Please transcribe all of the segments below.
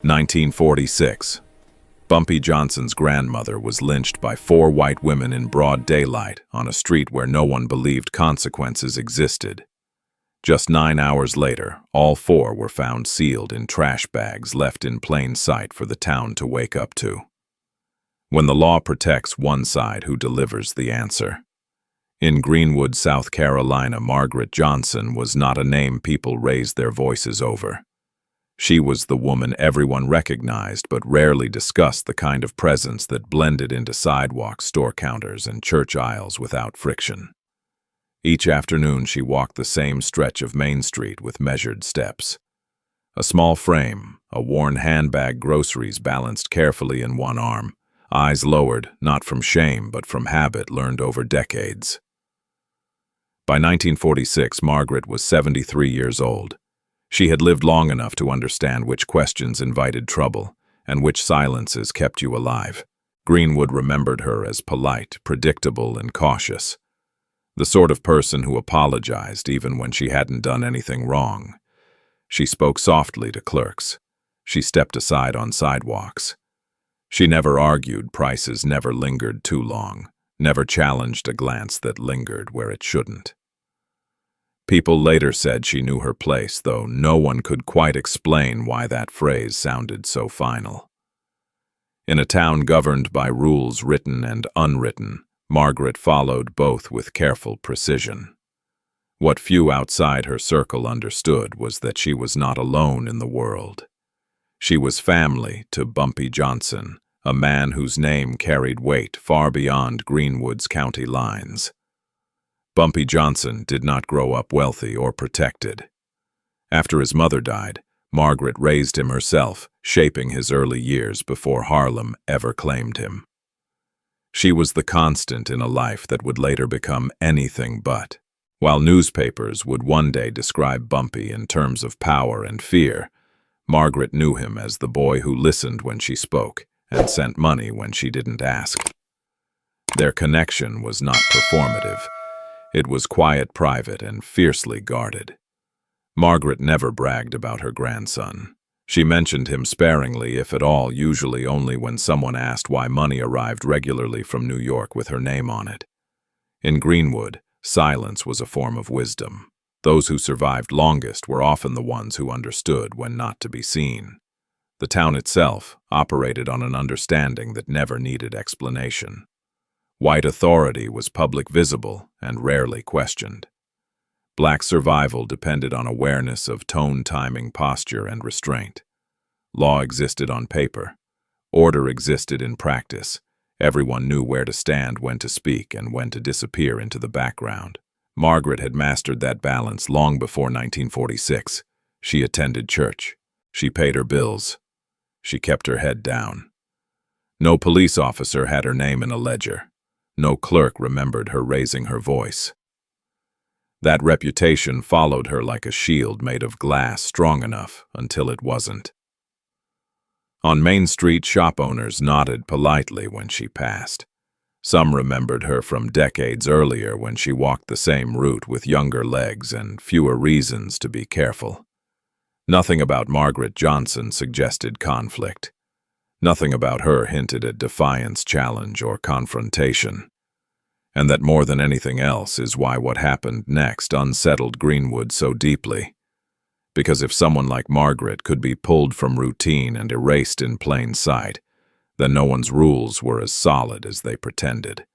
1946. Bumpy Johnson's grandmother was lynched by 4 white women in broad daylight on a street where no one believed consequences existed. Just 9 hours later, all 4 were found sealed in trash bags left in plain sight for the town to wake up to. When the law protects one side, who delivers the answer? In Greenwood, South Carolina, Margaret Johnson was not a name people raised their voices over. She was the woman everyone recognized but rarely discussed, the kind of presence that blended into sidewalks, store counters, and church aisles without friction. Each afternoon she walked the same stretch of Main Street with measured steps. A small frame, a worn handbag, groceries balanced carefully in one arm, eyes lowered, not from shame but from habit learned over decades. By 1946, Margaret was 73 years old. She had lived long enough to understand which questions invited trouble and which silences kept you alive. Greenwood remembered her as polite, predictable, and cautious. The sort of person who apologized even when she hadn't done anything wrong. She spoke softly to clerks. She stepped aside on sidewalks. She never argued prices, never lingered too long, never challenged a glance that lingered where it shouldn't. People later said she knew her place, though no one could quite explain why that phrase sounded so final. In a town governed by rules written and unwritten, Margaret followed both with careful precision. What few outside her circle understood was that she was not alone in the world. She was family to Bumpy Johnson, a man whose name carried weight far beyond Greenwood's county lines. Bumpy Johnson did not grow up wealthy or protected. After his mother died, Margaret raised him herself, shaping his early years before Harlem ever claimed him. She was the constant in a life that would later become anything but. While newspapers would one day describe Bumpy in terms of power and fear, Margaret knew him as the boy who listened when she spoke and sent money when she didn't ask. Their connection was not performative. It was quiet, private, and fiercely guarded. Margaret never bragged about her grandson. She mentioned him sparingly, if at all, usually only when someone asked why money arrived regularly from New York with her name on it. In Greenwood, silence was a form of wisdom. Those who survived longest were often the ones who understood when not to be seen. The town itself operated on an understanding that never needed explanation. White authority was public, visible, and rarely questioned. Black survival depended on awareness of tone, timing, posture, and restraint. Law existed on paper. Order existed in practice. Everyone knew where to stand, when to speak, and when to disappear into the background. Margaret had mastered that balance long before 1946. She attended church. She paid her bills. She kept her head down. No police officer had her name in a ledger. No clerk remembered her raising her voice. That reputation followed her like a shield made of glass, strong enough until it wasn't. On Main Street, shop owners nodded politely when she passed. Some remembered her from decades earlier when she walked the same route with younger legs and fewer reasons to be careful. Nothing about Margaret Johnson suggested conflict. Nothing about her hinted at defiance, challenge, or confrontation. And that more than anything else is why what happened next unsettled Greenwood so deeply. Because if someone like Margaret could be pulled from routine and erased in plain sight, then no one's rules were as solid as they pretended.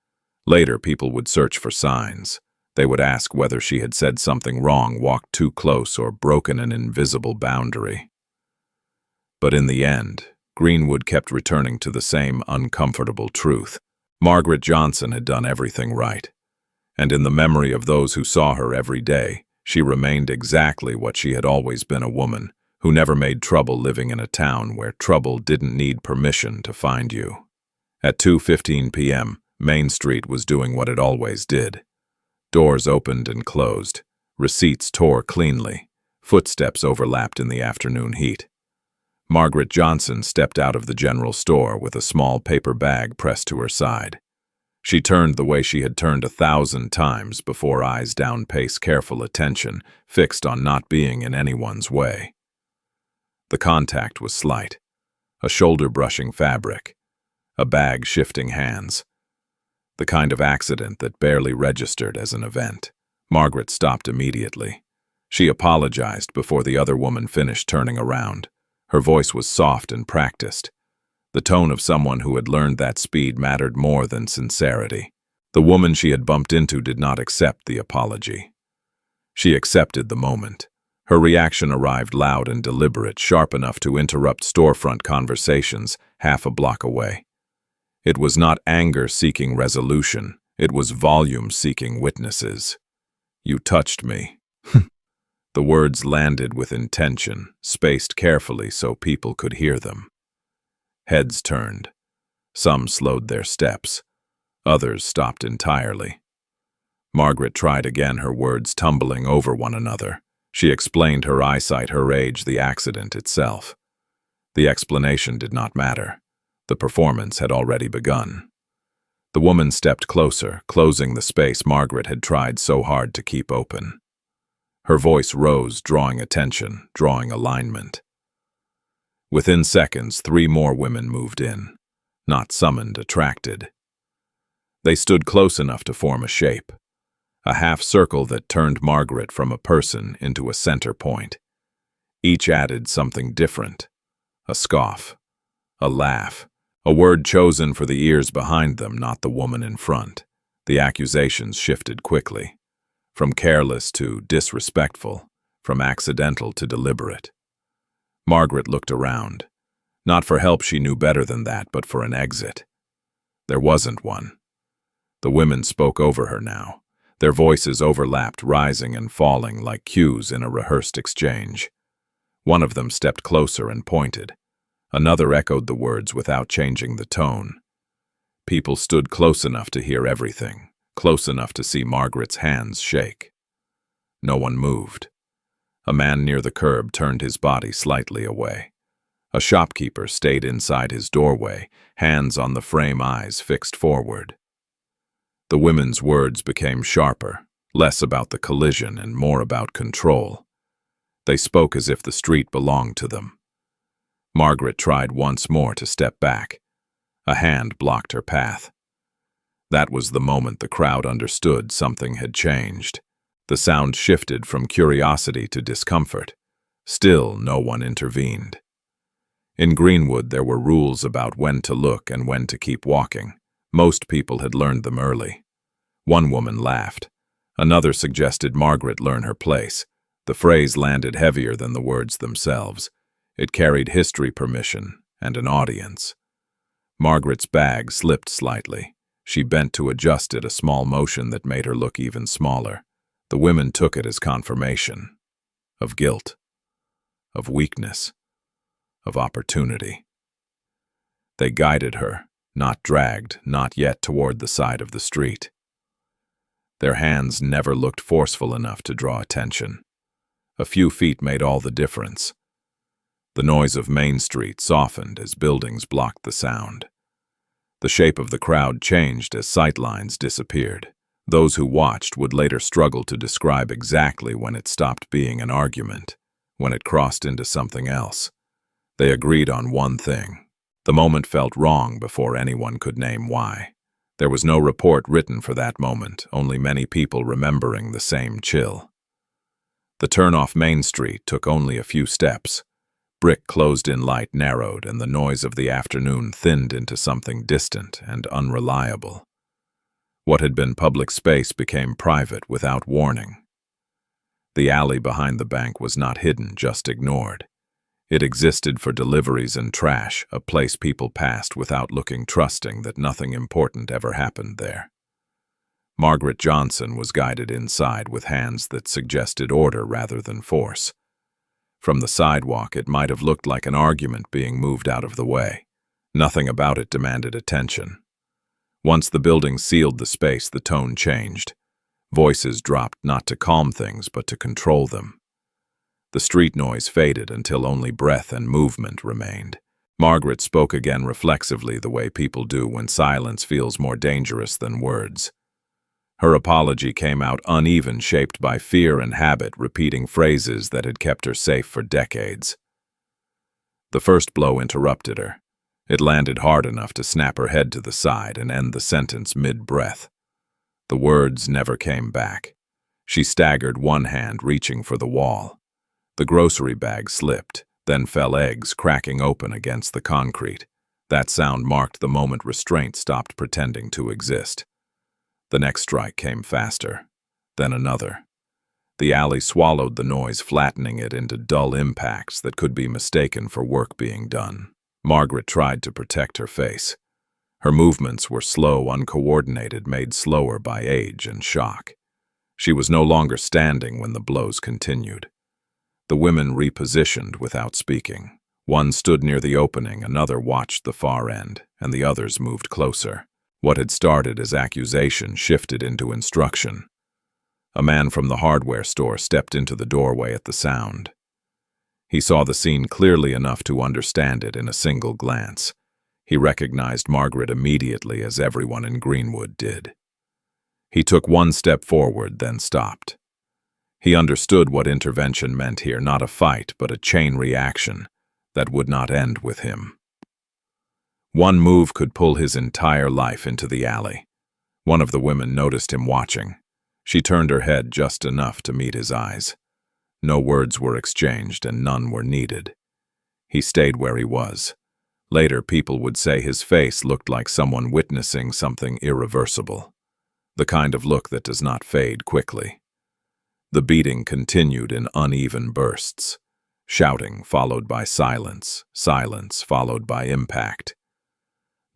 Later, people would search for signs. They would ask whether she had said something wrong, walked too close, or broken an invisible boundary. But in the end, Greenwood kept returning to the same uncomfortable truth. Margaret Johnson had done everything right. And in the memory of those who saw her every day, she remained exactly what she had always been, a woman who never made trouble, living in a town where trouble didn't need permission to find you. At 2:15 p.m., Main Street was doing what it always did. Doors opened and closed. Receipts tore cleanly. Footsteps overlapped in the afternoon heat. Margaret Johnson stepped out of the general store with a small paper bag pressed to her side. She turned the way she had turned 1,000 times before, eyes down, pace, careful attention, fixed on not being in anyone's way. The contact was slight. a shoulder brushing fabric, a bag shifting hands. The kind of accident that barely registered as an event. Margaret stopped immediately. She apologized before the other woman finished turning around. Her voice was soft and practiced. The tone of someone who had learned that speed mattered more than sincerity. The woman she had bumped into did not accept the apology. She accepted the moment. Her reaction arrived loud and deliberate, sharp enough to interrupt storefront conversations half a block away. It was not anger seeking resolution, it was volume seeking witnesses. "You touched me." The words landed with intention, spaced carefully so people could hear them. Heads turned. Some slowed their steps. Others stopped entirely. Margaret tried again, her words tumbling over one another. She explained her eyesight, her age, the accident itself. The explanation did not matter. The performance had already begun. The woman stepped closer, closing the space Margaret had tried so hard to keep open. Her voice rose, drawing attention, drawing alignment. Within seconds, 3 more women moved in. Not summoned, attracted. They stood close enough to form a shape. A half circle that turned Margaret from a person into a center point. Each added something different. A scoff. A laugh. A word chosen for the ears behind them, not the woman in front. The accusations shifted quickly. From careless to disrespectful. From accidental to deliberate. Margaret looked around. Not for help, she knew better than that, but for an exit. There wasn't one. The women spoke over her now. Their voices overlapped, rising and falling like cues in a rehearsed exchange. One of them stepped closer and pointed. Another echoed the words without changing the tone. People stood close enough to hear everything, close enough to see Margaret's hands shake. No one moved. A man near the curb turned his body slightly away. A shopkeeper stayed inside his doorway, hands on the frame, eyes fixed forward. The women's words became sharper, less about the collision and more about control. They spoke as if the street belonged to them. Margaret tried once more to step back. A hand blocked her path. That was the moment the crowd understood something had changed. The sound shifted from curiosity to discomfort. Still, no one intervened. In Greenwood, there were rules about when to look and when to keep walking. Most people had learned them early. One woman laughed. Another suggested Margaret learn her place. The phrase landed heavier than the words themselves. It carried history, permission, and an audience. Margaret's bag slipped slightly. She bent to adjust it, a small motion that made her look even smaller. The women took it as confirmation. Of guilt. Of weakness. Of opportunity. They guided her, not dragged, not yet toward the side of the street. Their hands never looked forceful enough to draw attention. A few feet made all the difference. The noise of Main Street softened as buildings blocked the sound. The shape of the crowd changed as sightlines disappeared. Those who watched would later struggle to describe exactly when it stopped being an argument, when it crossed into something else. They agreed on one thing. The moment felt wrong before anyone could name why. There was no report written for that moment, only many people remembering the same chill. The turn off Main Street took only a few steps. Brick closed-in light narrowed, and the noise of the afternoon thinned into something distant and unreliable. What had been public space became private without warning. The alley behind the bank was not hidden, just ignored. It existed for deliveries and trash, a place people passed without looking, trusting that nothing important ever happened there. Margaret Johnson was guided inside with hands that suggested order rather than force. From the sidewalk, it might have looked like an argument being moved out of the way. Nothing about it demanded attention. Once the building sealed the space, the tone changed. Voices dropped not to calm things, but to control them. The street noise faded until only breath and movement remained. Margaret spoke again reflexively, the way people do when silence feels more dangerous than words. Her apology came out uneven, shaped by fear and habit, repeating phrases that had kept her safe for decades. The first blow interrupted her. It landed hard enough to snap her head to the side and end the sentence mid-breath. The words never came back. She staggered, one hand reaching for the wall. The grocery bag slipped, then fell, eggs cracking open against the concrete. That sound marked the moment restraint stopped pretending to exist. The next strike came faster, then another. The alley swallowed the noise, flattening it into dull impacts that could be mistaken for work being done. Margaret tried to protect her face. Her movements were slow, uncoordinated, made slower by age and shock. She was no longer standing when the blows continued. The women repositioned without speaking. One stood near the opening, another watched the far end, and the others moved closer. What had started as accusation shifted into instruction. A man from the hardware store stepped into the doorway at the sound. He saw the scene clearly enough to understand it in a single glance. He recognized Margaret immediately, as everyone in Greenwood did. He took one step forward, then stopped. He understood what intervention meant here, not a fight, but a chain reaction that would not end with him. One move could pull his entire life into the alley. One of the women noticed him watching. She turned her head just enough to meet his eyes. No words were exchanged and none were needed. He stayed where he was. Later, people would say his face looked like someone witnessing something irreversible. The kind of look that does not fade quickly. The beating continued in uneven bursts. Shouting followed by silence, silence followed by impact.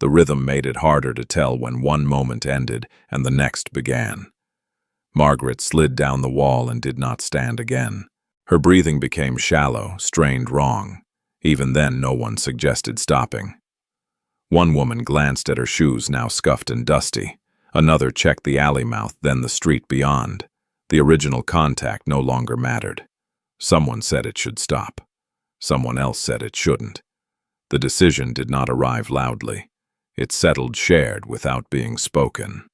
The rhythm made it harder to tell when one moment ended and the next began. Margaret slid down the wall and did not stand again. Her breathing became shallow, strained, wrong. Even then, no one suggested stopping. One woman glanced at her shoes, now scuffed and dusty. Another checked the alley mouth, then the street beyond. The original contact no longer mattered. Someone said it should stop. Someone else said it shouldn't. The decision did not arrive loudly. It settled shared without being spoken.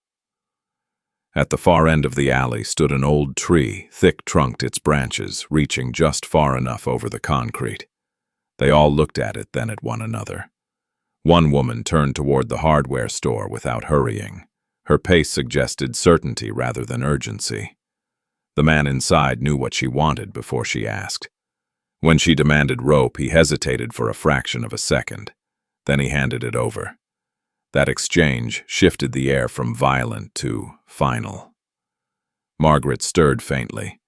At the far end of the alley stood an old tree, thick-trunked, its branches reaching just far enough over the concrete. They all looked at it, then at one another. One woman turned toward the hardware store without hurrying. Her pace suggested certainty rather than urgency. The man inside knew what she wanted before she asked. When she demanded rope, he hesitated for a fraction of a second. Then he handed it over. That exchange shifted the air from violent to final. Margaret stirred faintly.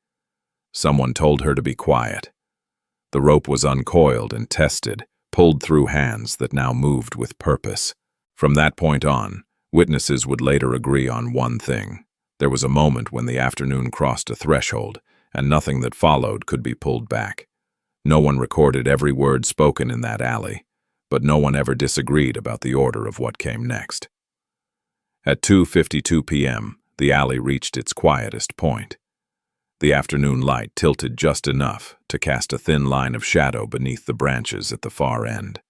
Someone told her to be quiet. The rope was uncoiled and tested, pulled through hands that now moved with purpose. From that point on, witnesses would later agree on one thing. There was a moment when the afternoon crossed a threshold, and nothing that followed could be pulled back. No one recorded every word spoken in that alley, but no one ever disagreed about the order of what came next. At 2:52 p.m., the alley reached its quietest point. The afternoon light tilted just enough to cast a thin line of shadow beneath the branches at the far end.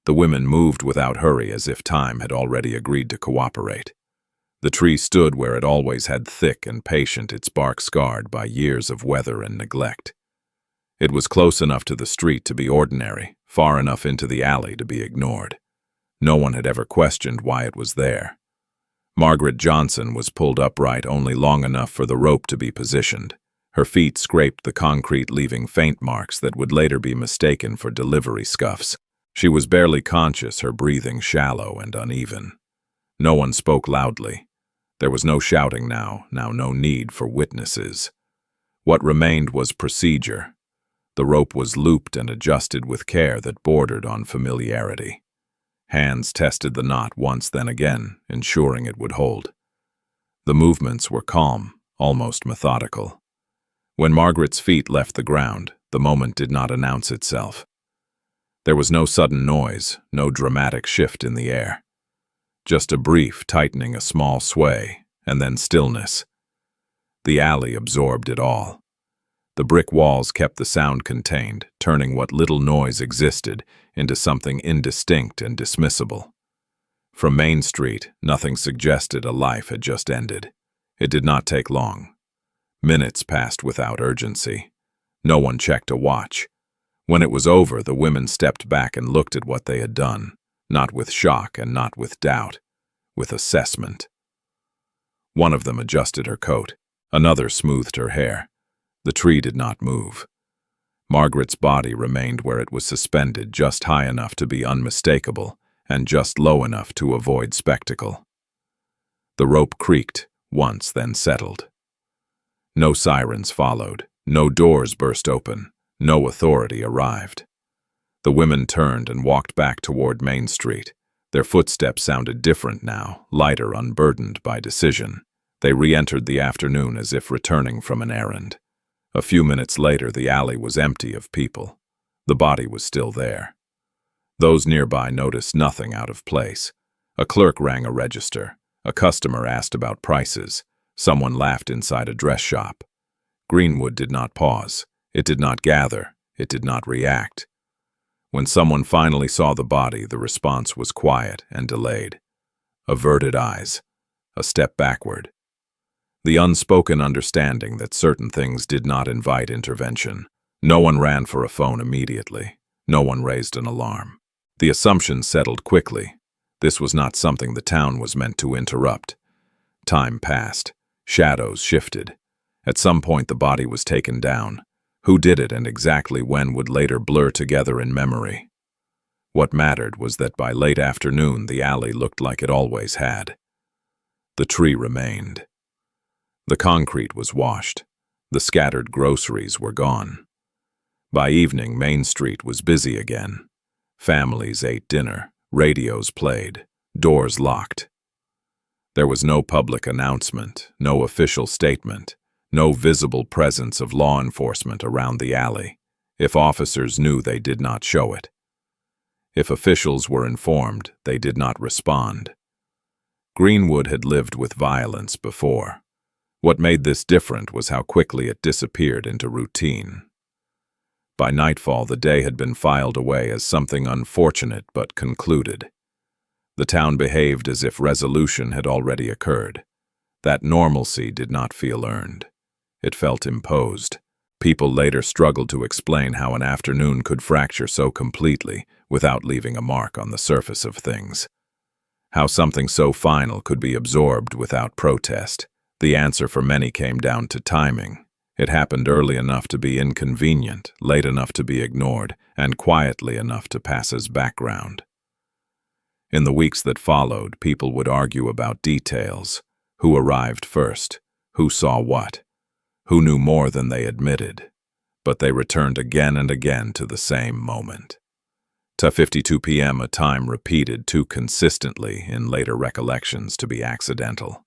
The women moved without hurry, as if time had already agreed to cooperate. The tree stood where it always had, thick and patient, its bark scarred by years of weather and neglect. It was close enough to the street to be ordinary, far enough into the alley to be ignored. No one had ever questioned why it was there. Margaret Johnson was pulled upright only long enough for the rope to be positioned. Her feet scraped the concrete, leaving faint marks that would later be mistaken for delivery scuffs. She was barely conscious, her breathing shallow and uneven. No one spoke loudly. There was no shouting now no need for witnesses. What remained was procedure. The rope was looped and adjusted with care that bordered on familiarity. Hands tested the knot once, then again, ensuring it would hold. The movements were calm, almost methodical. When Margaret's feet left the ground, the moment did not announce itself. There was no sudden noise, no dramatic shift in the air. Just a brief tightening, a small sway, and then stillness. The alley absorbed it all. The brick walls kept the sound contained, turning what little noise existed into something indistinct and dismissible. From Main Street, nothing suggested a life had just ended. It did not take long. Minutes passed without urgency. No one checked a watch. When it was over, the women stepped back and looked at what they had done, not with shock and not with doubt, with assessment. One of them adjusted her coat. Another smoothed her hair. The tree did not move. Margaret's body remained where it was suspended, just high enough to be unmistakable and just low enough to avoid spectacle. The rope creaked once, then settled. No sirens followed. No doors burst open. No authority arrived. The women turned and walked back toward Main Street. Their footsteps sounded different now, lighter, unburdened by decision. They re-entered the afternoon as if returning from an errand. A few minutes later, the alley was empty of people. The body was still there. Those nearby noticed nothing out of place. A clerk rang a register. A customer asked about prices. Someone laughed inside a dress shop. Greenwood did not pause. It did not gather. It did not react. When someone finally saw the body, the response was quiet and delayed. Averted eyes. A step backward. The unspoken understanding that certain things did not invite intervention. No one ran for a phone immediately. No one raised an alarm. The assumption settled quickly. This was not something the town was meant to interrupt. Time passed. Shadows shifted. At some point the body was taken down. Who did it and exactly when would later blur together in memory. What mattered was that by late afternoon the alley looked like it always had. The tree remained. The concrete was washed. The scattered groceries were gone. By evening, Main Street was busy again. Families ate dinner. Radios played. Doors locked. There was no public announcement, no official statement, no visible presence of law enforcement around the alley. If officers knew, they did not show it. If officials were informed, they did not respond. Greenwood had lived with violence before. What made this different was how quickly it disappeared into routine. By nightfall, the day had been filed away as something unfortunate but concluded. The town behaved as if resolution had already occurred. That normalcy did not feel earned. It felt imposed. People later struggled to explain how an afternoon could fracture so completely without leaving a mark on the surface of things. How something so final could be absorbed without protest. The answer for many came down to timing. It happened early enough to be inconvenient, late enough to be ignored, and quietly enough to pass as background. In the weeks that followed, people would argue about details. Who arrived first? Who saw what? Who knew more than they admitted? But they returned again and again to the same moment. 2:52 p.m., a time repeated too consistently in later recollections to be accidental.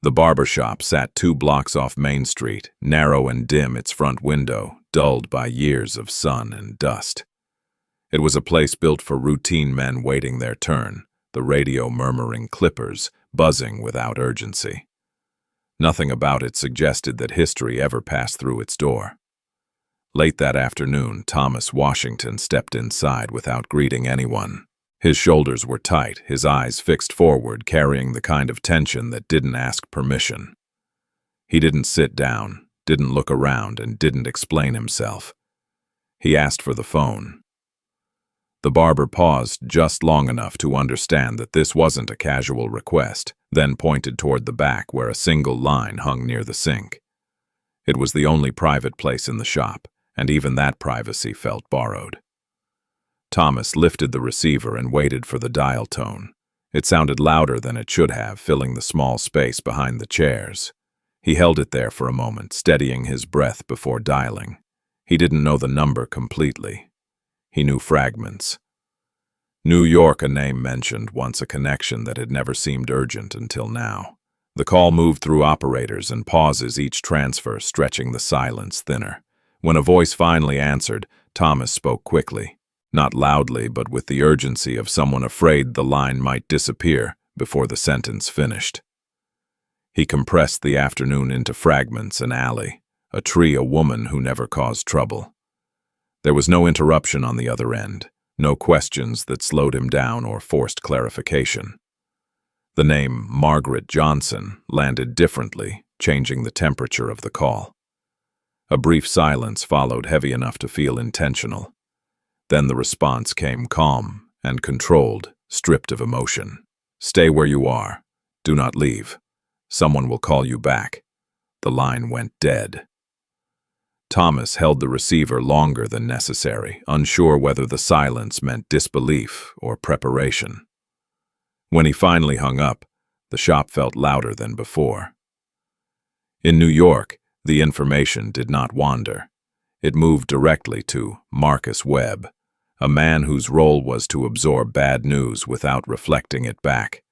The barber shop sat 2 blocks off Main Street, narrow and dim, its front window, dulled by years of sun and dust. It was a place built for routine men waiting their turn, the radio murmuring clippers, buzzing without urgency. Nothing about it suggested that history ever passed through its door. Late that afternoon, Thomas Washington stepped inside without greeting anyone. His shoulders were tight, his eyes fixed forward, carrying the kind of tension that didn't ask permission. He didn't sit down, didn't look around, and didn't explain himself. He asked for the phone. The barber paused just long enough to understand that this wasn't a casual request, then pointed toward the back where a single line hung near the sink. It was the only private place in the shop, and even that privacy felt borrowed. Thomas lifted the receiver and waited for the dial tone. It sounded louder than it should have, filling the small space behind the chairs. He held it there for a moment, steadying his breath before dialing. He didn't know the number completely. He knew fragments. New York, a name mentioned, once a connection that had never seemed urgent until now. The call moved through operators and pauses, each transfer stretching the silence thinner. When a voice finally answered, Thomas spoke quickly. Not loudly, but with the urgency of someone afraid the line might disappear before the sentence finished. He compressed the afternoon into fragments: an alley, a tree, a woman who never caused trouble. There was no interruption on the other end, no questions that slowed him down or forced clarification. The name Margaret Johnson landed differently, changing the temperature of the call. A brief silence followed, heavy enough to feel intentional. Then the response came, calm and controlled, stripped of emotion. "Stay where you are. Do not leave. Someone will call you back." The line went dead. Thomas held the receiver longer than necessary, unsure whether the silence meant disbelief or preparation. When he finally hung up, the shop felt louder than before. In New York, the information did not wander. It moved directly to Marcus Webb, a man whose role was to absorb bad news without reflecting it back.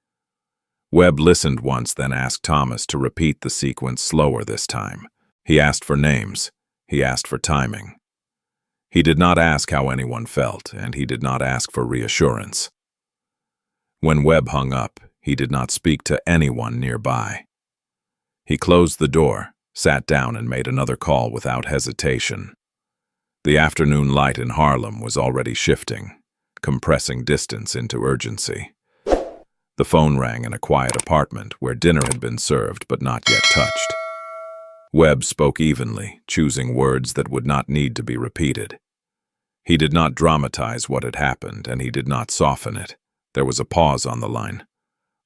Webb listened once, then asked Thomas to repeat the sequence slower this time. He asked for names. He asked for timing. He did not ask how anyone felt, and he did not ask for reassurance. When Webb hung up, he did not speak to anyone nearby. He closed the door, sat down, and made another call without hesitation. The afternoon light in Harlem was already shifting, compressing distance into urgency. The phone rang in a quiet apartment where dinner had been served but not yet touched. Webb spoke evenly, choosing words that would not need to be repeated. He did not dramatize what had happened, and he did not soften it. There was a pause on the line,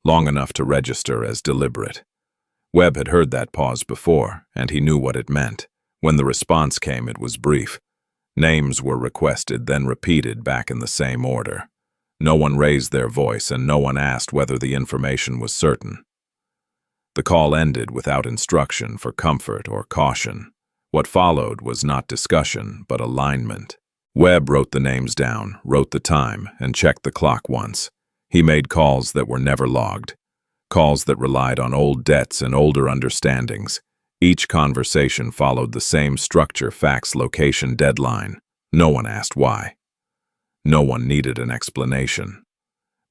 long enough to register as deliberate. Webb had heard that pause before, and he knew what it meant. When the response came, it was brief. Names were requested, then repeated back in the same order. No one raised their voice, and no one asked whether the information was certain. The call ended without instruction for comfort or caution. What followed was not discussion, but alignment. Webb wrote the names down, wrote the time, and checked the clock once. He made calls that were never logged, calls that relied on old debts and older understandings. Each conversation followed the same structure: facts, location, deadline. No one asked why. No one needed an explanation.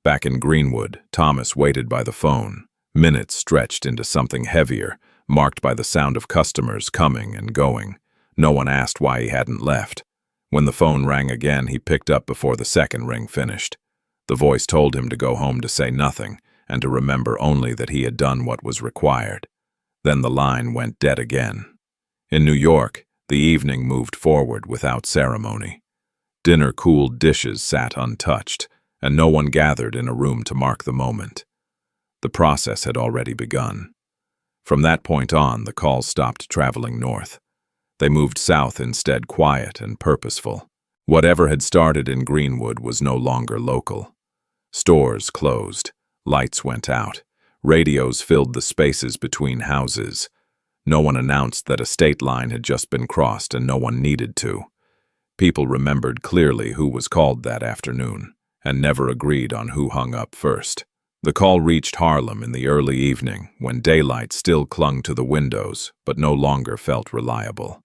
Back in Greenwood, Thomas waited by the phone. Minutes stretched into something heavier, marked by the sound of customers coming and going. No one asked why he hadn't left. When the phone rang again, he picked up before the second ring finished. The voice told him to go home, to say nothing, and to remember only that he had done what was required. Then the line went dead again. In New York, the evening moved forward without ceremony. Dinner-cooled dishes sat untouched, and no one gathered in a room to mark the moment. The process had already begun. From that point on, the calls stopped traveling north. They moved south instead, quiet and purposeful. Whatever had started in Greenwood was no longer local. Stores closed, lights went out, radios filled the spaces between houses. No one announced that a state line had just been crossed, and no one needed to. People remembered clearly who was called that afternoon, and never agreed on who hung up first. The call reached Harlem in the early evening, when daylight still clung to the windows, but no longer felt reliable.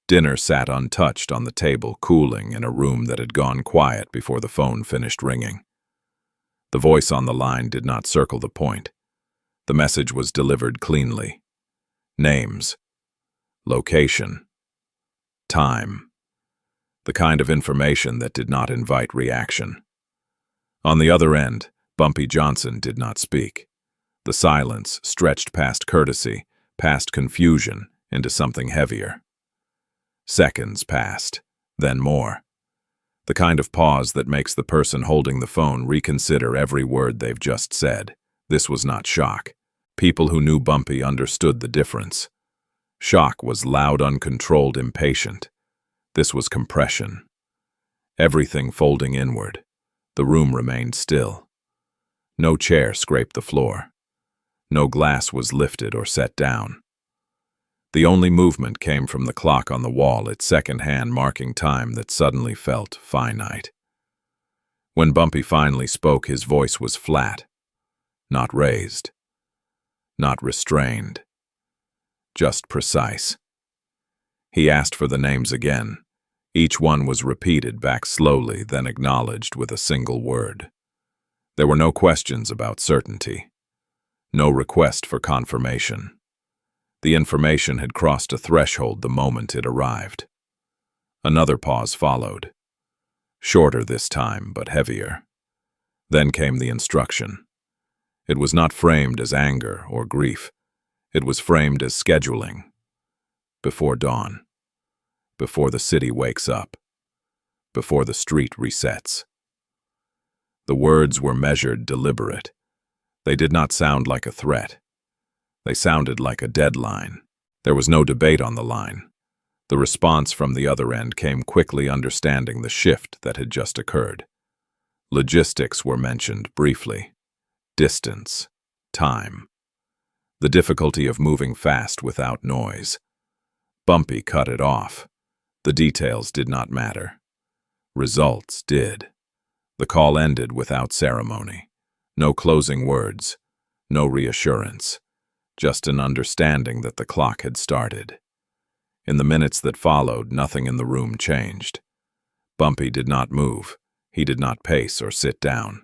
Dinner sat untouched on the table, cooling in a room that had gone quiet before the phone finished ringing. The voice on the line did not circle the point. The message was delivered cleanly. Names, location, time. The kind of information that did not invite reaction. On the other end, Bumpy Johnson did not speak. The silence stretched past courtesy, past confusion, into something heavier. Seconds passed, then more. The kind of pause that makes the person holding the phone reconsider every word they've just said. This was not shock. People who knew Bumpy understood the difference. Shock was loud, uncontrolled, impatient. This was compression. Everything folding inward. The room remained still. No chair scraped the floor. No glass was lifted or set down. The only movement came from the clock on the wall, its second hand marking time that suddenly felt finite. When Bumpy finally spoke, his voice was flat, not raised, not restrained, just precise. He asked for the names again. Each one was repeated back slowly, then acknowledged with a single word. There were no questions about certainty, no request for confirmation. The information had crossed a threshold the moment it arrived. Another pause followed, shorter this time, but heavier. Then came the instruction. It was not framed as anger or grief. It was framed as scheduling. before dawn, before the city wakes up, before the street resets. The words were measured, deliberate. They did not sound like a threat. They sounded like a deadline. There was no debate on the line. The response from the other end came quickly, understanding the shift that had just occurred. Logistics were mentioned briefly. Distance, time, the difficulty of moving fast without noise. Bumpy cut it off. The details did not matter. Results did. The call ended without ceremony. No closing words, no reassurance, just an understanding that the clock had started. In the minutes that followed, nothing in the room changed. Bumpy did not move. He did not pace or sit down.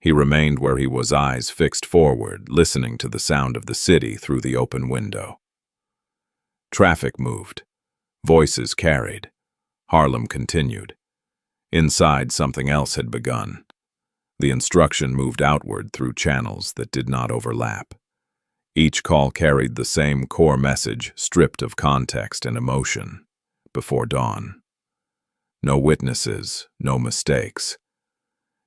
He remained where he was, eyes fixed forward, listening to the sound of the city through the open window. Traffic moved. Voices carried. Harlem continued. Inside, something else had begun. The instruction moved outward through channels that did not overlap. Each call carried the same core message, stripped of context and emotion. Before dawn. No witnesses, no mistakes.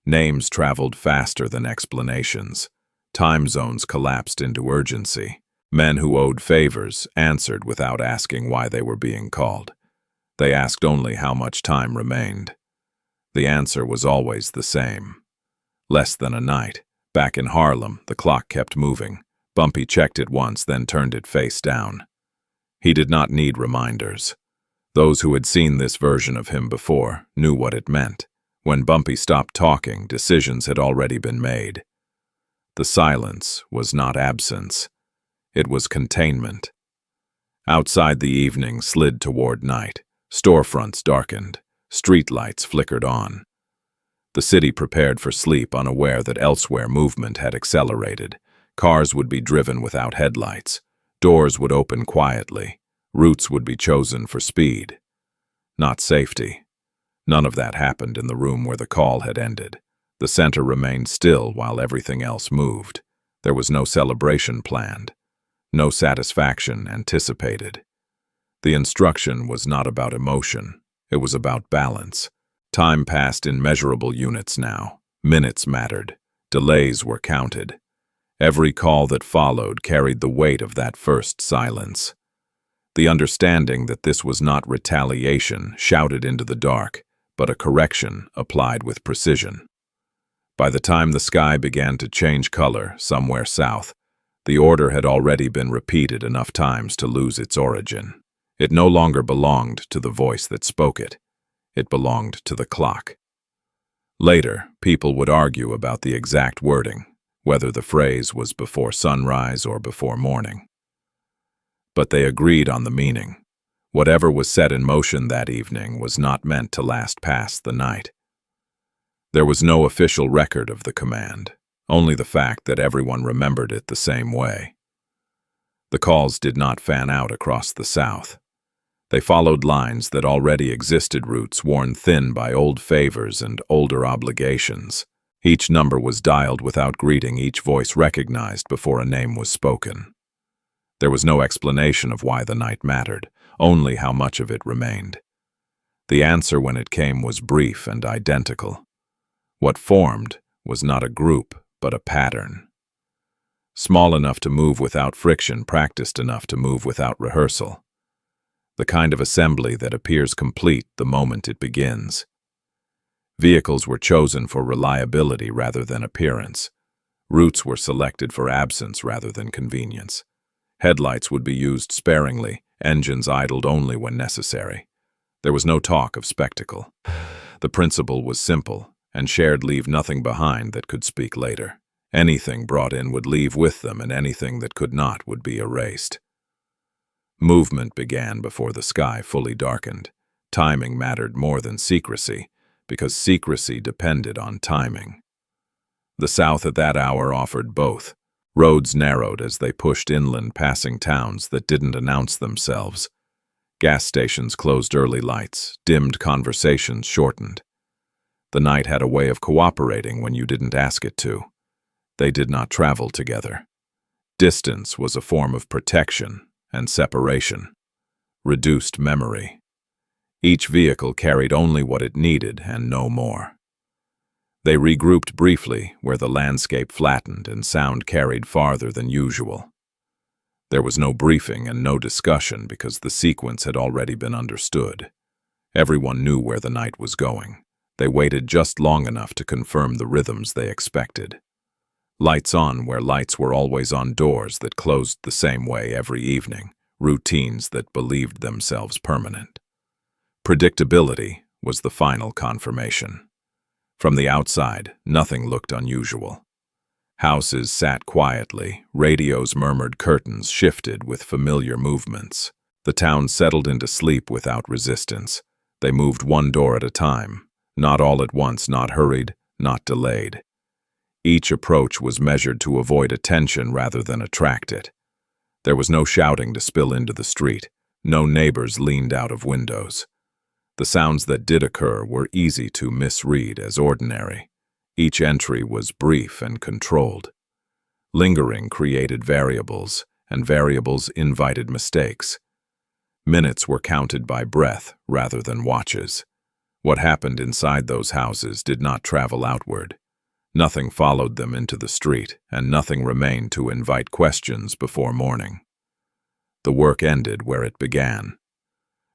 Names traveled faster than explanations. Time zones collapsed into urgency. Men who owed favors answered without asking why they were being called. They asked only how much time remained. The answer was always the same. Less than a night. Back in Harlem, the clock kept moving. Bumpy checked it once, then turned it face down. He did not need reminders. Those who had seen this version of him before knew what it meant. When Bumpy stopped talking, decisions had already been made. The silence was not absence. It was containment. Outside, the evening slid toward night. Storefronts darkened. Streetlights flickered on. The city prepared for sleep, unaware that elsewhere movement had accelerated. Cars would be driven without headlights. Doors would open quietly. Routes would be chosen for speed, not safety. None of that happened in the room where the call had ended. The center remained still while everything else moved. There was no celebration planned, no satisfaction anticipated. The instruction was not about emotion. It was about balance. Time passed in measurable units now. Minutes mattered. Delays were counted. Every call that followed carried the weight of that first silence. The understanding that this was not retaliation shouted into the dark, but a correction applied with precision. By the time the sky began to change color somewhere south, the order had already been repeated enough times to lose its origin. It no longer belonged to the voice that spoke it. It belonged to the clock. Later, people would argue about the exact wording, whether the phrase was before sunrise or before morning. But they agreed on the meaning. Whatever was set in motion that evening was not meant to last past the night. There was no official record of the command, only the fact that everyone remembered it the same way. The calls did not fan out across the South. They followed lines that already existed, routes worn thin by old favors and older obligations. Each number was dialed without greeting, each voice recognized before a name was spoken. There was no explanation of why the night mattered, only how much of it remained. The answer when it came was brief and identical. What formed was not a group, but a pattern. Small enough to move without friction, practiced enough to move without rehearsal. The kind of assembly that appears complete the moment it begins. Vehicles were chosen for reliability rather than appearance. Routes were selected for absence rather than convenience. Headlights would be used sparingly, engines idled only when necessary. There was no talk of spectacle. The principle was simple, and shared: leave nothing behind that could speak later. Anything brought in would leave with them, and anything that could not would be erased. Movement began before the sky fully darkened. Timing mattered more than secrecy, because secrecy depended on timing. The South at that hour offered both. Roads narrowed as they pushed inland, passing towns that didn't announce themselves. Gas stations closed early lights, dimmed conversations shortened. The night had a way of cooperating when you didn't ask it to. They did not travel together. Distance was a form of protection and separation. reduced memory. Each vehicle carried only what it needed and no more. They regrouped briefly where the landscape flattened and sound carried farther than usual. There was no briefing and no discussion because the sequence had already been understood. Everyone knew where the night was going. They waited just long enough to confirm the rhythms they expected. Lights on where lights were always on, doors that closed the same way every evening, routines that believed themselves permanent. Predictability was the final confirmation. From the outside, nothing looked unusual. Houses sat quietly, radios murmured, curtains shifted with familiar movements. The town settled into sleep without resistance. They moved one door at a time, not all at once, not hurried, not delayed. Each approach was measured to avoid attention rather than attract it. There was no shouting to spill into the street. No neighbors leaned out of windows. The sounds that did occur were easy to misread as ordinary. Each entry was brief and controlled. Lingering created variables, and variables invited mistakes. Minutes were counted by breath rather than watches. What happened inside those houses did not travel outward. Nothing followed them into the street, and nothing remained to invite questions before morning. The work ended where it began.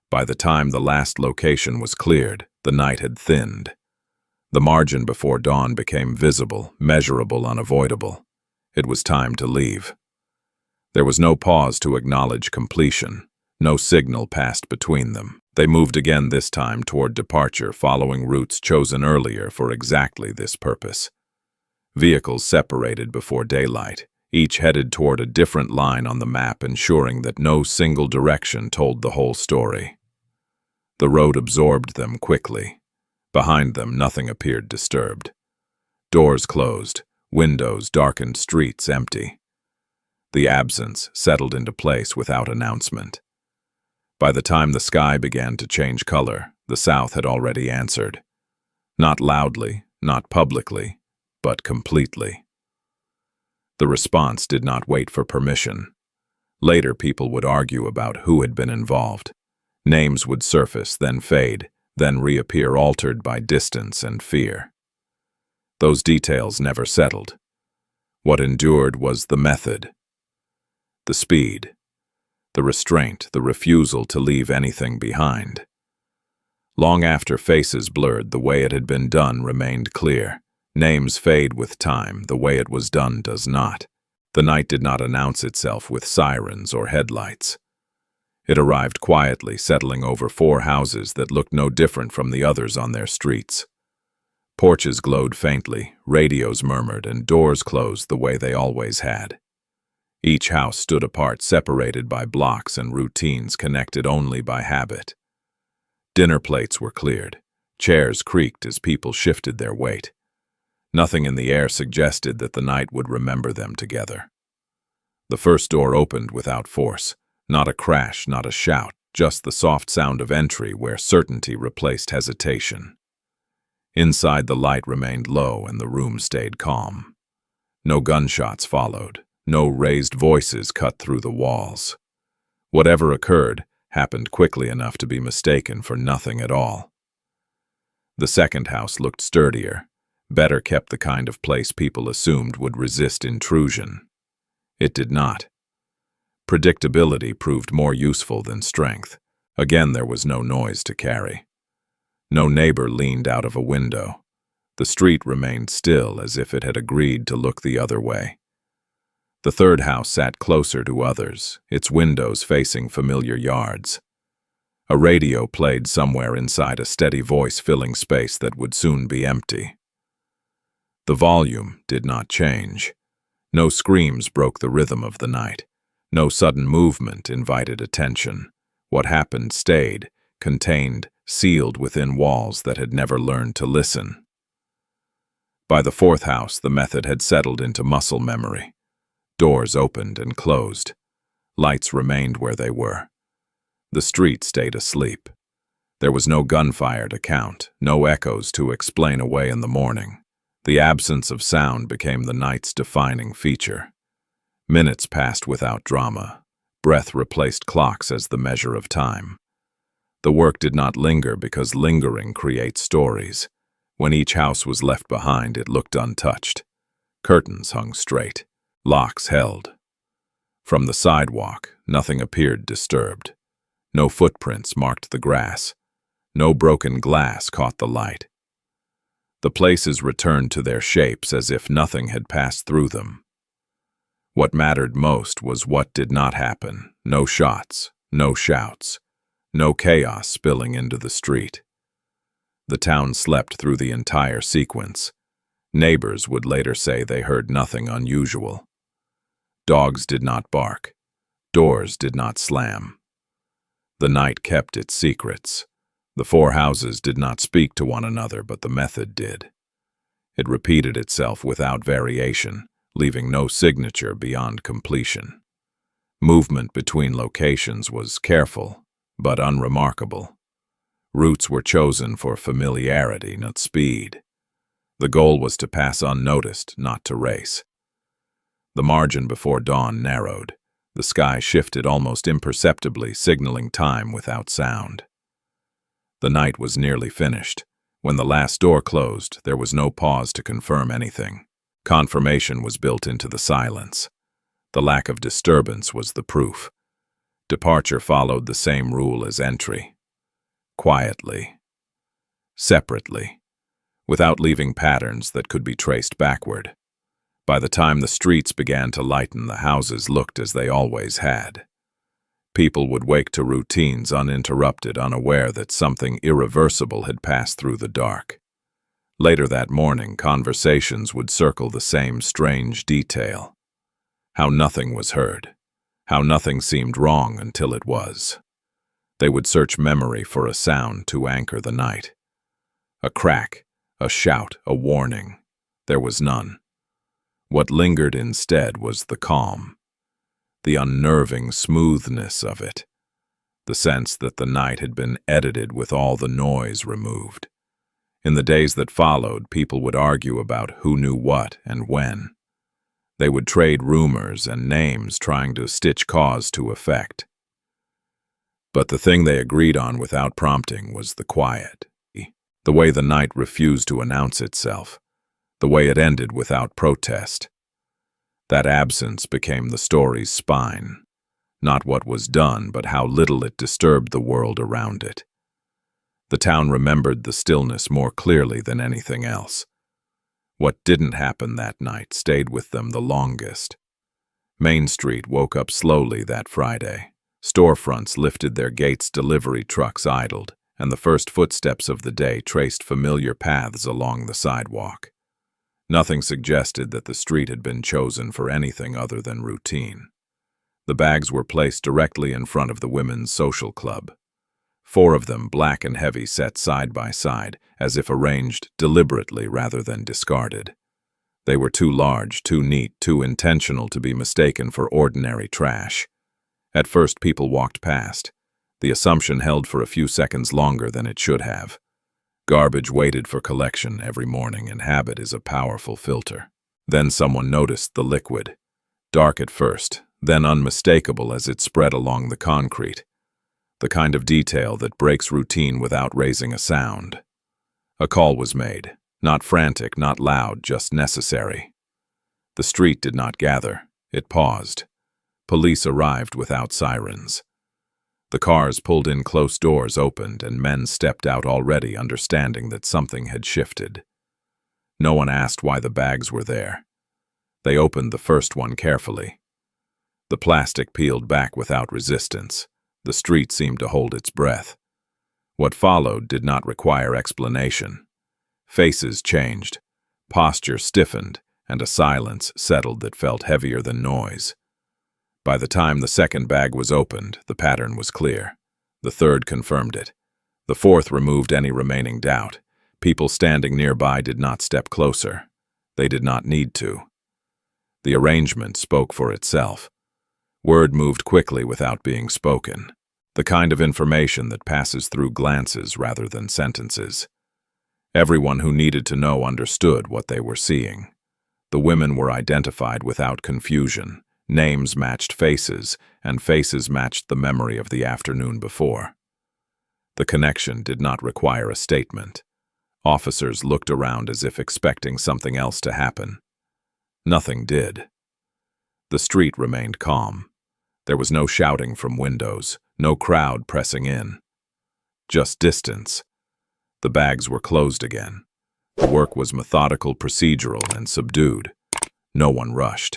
By the time the last location was cleared, the night had thinned. The margin before dawn became visible, measurable, unavoidable. It was time to leave. There was no pause to acknowledge completion. No signal passed between them. They moved again, this time toward departure, following routes chosen earlier for exactly this purpose. Vehicles separated before daylight, each headed toward a different line on the map, ensuring that no single direction told the whole story. The road absorbed them quickly. Behind them, nothing appeared disturbed. Doors closed, windows darkened, streets empty. The absence settled into place without announcement. By the time the sky began to change color, the South had already answered. Not loudly, not publicly, but completely. The response did not wait for permission. Later, people would argue about who had been involved. Names would surface, then fade, then reappear, altered by distance and fear. Those details never settled. What endured was the method, the speed, the restraint, the refusal to leave anything behind. Long after faces blurred, the way it had been done remained clear. Names fade with time, the way it was done does not. The night did not announce itself with sirens or headlights. It arrived quietly, settling over 4 houses that looked no different from the others on their streets. Porches glowed faintly, radios murmured, and doors closed the way they always had. Each house stood apart, separated by blocks and routines connected only by habit. Dinner plates were cleared. Chairs creaked as people shifted their weight. Nothing in the air suggested that the night would remember them together. The first door opened without force. Not a crash, not a shout, just the soft sound of entry where certainty replaced hesitation. Inside, the light remained low and the room stayed calm. No gunshots followed. No raised voices cut through the walls. Whatever occurred happened quickly enough to be mistaken for nothing at all. The second house looked sturdier, better kept, the kind of place people assumed would resist intrusion. It did not. Predictability proved more useful than strength. Again, there was no noise to carry. No neighbor leaned out of a window. The street remained still, as if it had agreed to look the other way. The third house sat closer to others, its windows facing familiar yards. A radio played somewhere inside, a steady voice filling space that would soon be empty. The volume did not change. No screams broke the rhythm of the night. No sudden movement invited attention. What happened stayed, contained, sealed within walls that had never learned to listen. By the fourth house, the method had settled into muscle memory. Doors opened and closed. Lights remained where they were. The street stayed asleep. There was no gunfire to count, no echoes to explain away in the morning. The absence of sound became the night's defining feature. Minutes passed without drama. breath replaced clocks as the measure of time. The work did not linger because lingering creates stories. When each house was left behind, it looked untouched. Curtains hung straight, locks held. From the sidewalk, nothing appeared disturbed. No footprints marked the grass. No broken glass caught the light. The places returned to their shapes as if nothing had passed through them. What mattered most was what did not happen. No shots, no shouts, no chaos spilling into the street. The town slept through the entire sequence. Neighbors would later say they heard nothing unusual. Dogs did not bark. Doors did not slam. The night kept its secrets. The four houses did not speak to one another, but the method did. It repeated itself without variation, leaving no signature beyond completion. Movement between locations was careful, but unremarkable. Routes were chosen for familiarity, not speed. The goal was to pass unnoticed, not to race. The margin before dawn narrowed. The sky shifted almost imperceptibly, signaling time without sound. The night was nearly finished. When the last door closed, there was no pause to confirm anything. Confirmation was built into the silence. The lack of disturbance was the proof. Departure followed the same rule as entry. Quietly. Separately. Without leaving patterns that could be traced backward. By the time the streets began to lighten, the houses looked as they always had. People would wake to routines uninterrupted, unaware that something irreversible had passed through the dark. Later that morning, conversations would circle the same strange detail. How nothing was heard. How nothing seemed wrong until it was. They would search memory for a sound to anchor the night. A crack, a shout, a warning. There was none. What lingered instead was the calm. The unnerving smoothness of it, the sense that the night had been edited with all the noise removed. In the days that followed, people would argue about who knew what and when. They would trade rumors and names, trying to stitch cause to effect. But the thing they agreed on without prompting was the quiet, the way the night refused to announce itself, the way it ended without protest. That absence became the story's spine, not what was done, but how little it disturbed the world around it. The town remembered the stillness more clearly than anything else. What didn't happen that night stayed with them the longest. Main Street woke up slowly that Friday. Storefronts lifted their gates, delivery trucks idled, and the first footsteps of the day traced familiar paths along the sidewalk. Nothing suggested that the street had been chosen for anything other than routine. The bags were placed directly in front of the women's social club. 4 of them, black and heavy, set side by side, as if arranged deliberately rather than discarded. They were too large, too neat, too intentional to be mistaken for ordinary trash. At first, people walked past. The assumption held for a few seconds longer than it should have. Garbage waited for collection every morning, and habit is a powerful filter. Then someone noticed the liquid. Dark at first, then unmistakable as it spread along the concrete. The kind of detail that breaks routine without raising a sound. A call was made. Not frantic, not loud, just necessary. The street did not gather. It paused. Police arrived without sirens. The cars pulled in, close doors opened, and men stepped out already understanding that something had shifted. No one asked why the bags were there. They opened the first one carefully. The plastic peeled back without resistance. The street seemed to hold its breath. What followed did not require explanation. Faces changed, posture stiffened, and a silence settled that felt heavier than noise. By the time the second bag was opened, the pattern was clear. The third confirmed it. The fourth removed any remaining doubt. People standing nearby did not step closer. They did not need to. The arrangement spoke for itself. Word moved quickly without being spoken. The kind of information that passes through glances rather than sentences. Everyone who needed to know understood what they were seeing. The women were identified without confusion. Names matched faces, and faces matched the memory of the afternoon before. The connection did not require a statement. Officers looked around as if expecting something else to happen. Nothing did. The street remained calm. There was no shouting from windows, no crowd pressing in. Just distance. The bags were closed again. The work was methodical, procedural, and subdued. No one rushed.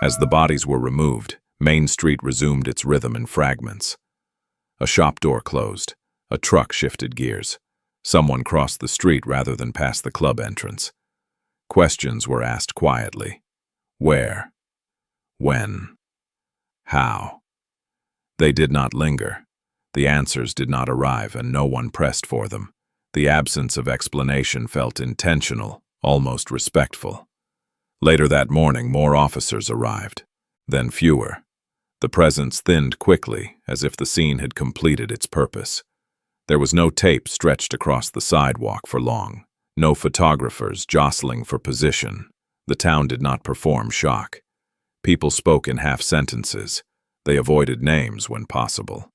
As the bodies were removed, Main Street resumed its rhythm in fragments. A shop door closed. A truck shifted gears. Someone crossed the street rather than past the club entrance. Questions were asked quietly. Where? When? How? They did not linger. The answers did not arrive, and no one pressed for them. The absence of explanation felt intentional, almost respectful. Later that morning, more officers arrived, then fewer. The presence thinned quickly, as if the scene had completed its purpose. There was no tape stretched across the sidewalk for long, no photographers jostling for position. The town did not perform shock. People spoke in half sentences. They avoided names when possible.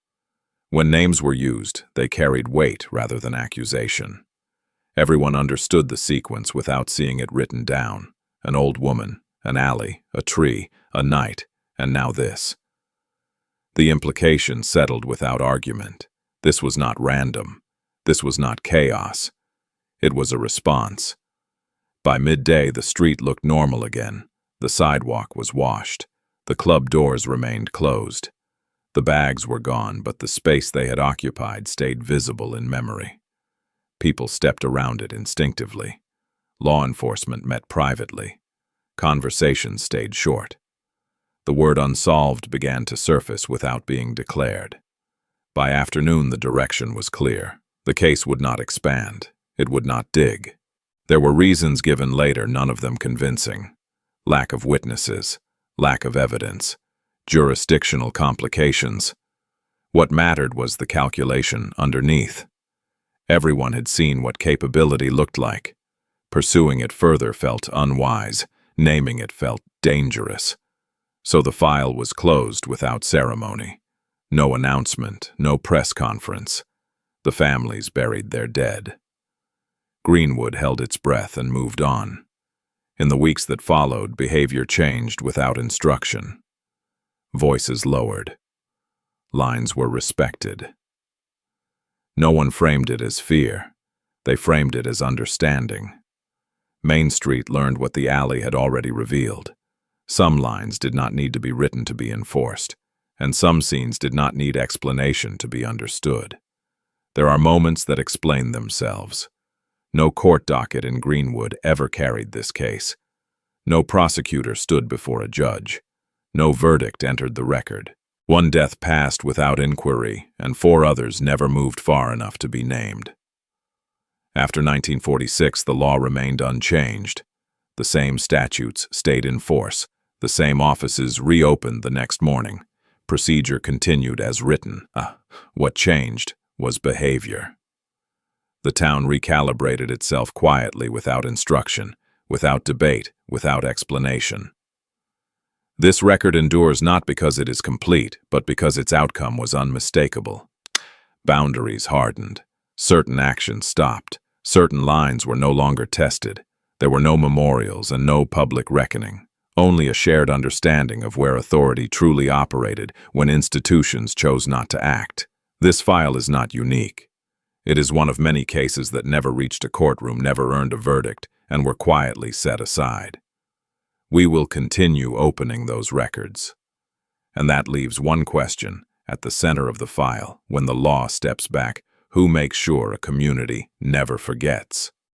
When names were used, they carried weight rather than accusation. Everyone understood the sequence without seeing it written down. An old woman, an alley, a tree, a night, and now this. The implication settled without argument. This was not random. This was not chaos. It was a response. By midday, the street looked normal again. The sidewalk was washed. The club doors remained closed. The bags were gone, but the space they had occupied stayed visible in memory. People stepped around it instinctively. Law enforcement met privately. Conversations stayed short. The word unsolved began to surface without being declared. By afternoon, the direction was clear. The case would not expand. It would not dig. There were reasons given later, none of them convincing. Lack of witnesses, lack of evidence, jurisdictional complications. What mattered was the calculation underneath. Everyone had seen what capability looked like. Pursuing it further felt unwise. Naming it felt dangerous. So the file was closed without ceremony. No announcement, no press conference. The families buried their dead. Greenwood held its breath and moved on. In the weeks that followed, behavior changed without instruction. Voices lowered. Lines were respected. No one framed it as fear. They framed it as understanding. Main Street learned what the alley had already revealed. Some lines did not need to be written to be enforced, and some scenes did not need explanation to be understood. There are moments that explain themselves. No court docket in Greenwood ever carried this case. No prosecutor stood before a judge. No verdict entered the record. One death passed without inquiry, and 4 others never moved far enough to be named. After 1946, the law remained unchanged. The same statutes stayed in force. The same offices reopened the next morning. Procedure continued as written. What changed was behavior. The town recalibrated itself quietly, without instruction, without debate, without explanation. This record endures not because it is complete, but because its outcome was unmistakable. Boundaries hardened. Certain actions stopped. Certain lines were no longer tested. There were no memorials and no public reckoning. Only a shared understanding of where authority truly operated when institutions chose not to act. This file is not unique. It is one of many cases that never reached a courtroom, never earned a verdict, and were quietly set aside. We will continue opening those records. And that leaves one question at the center of the file. When the law steps back, who makes sure a community never forgets?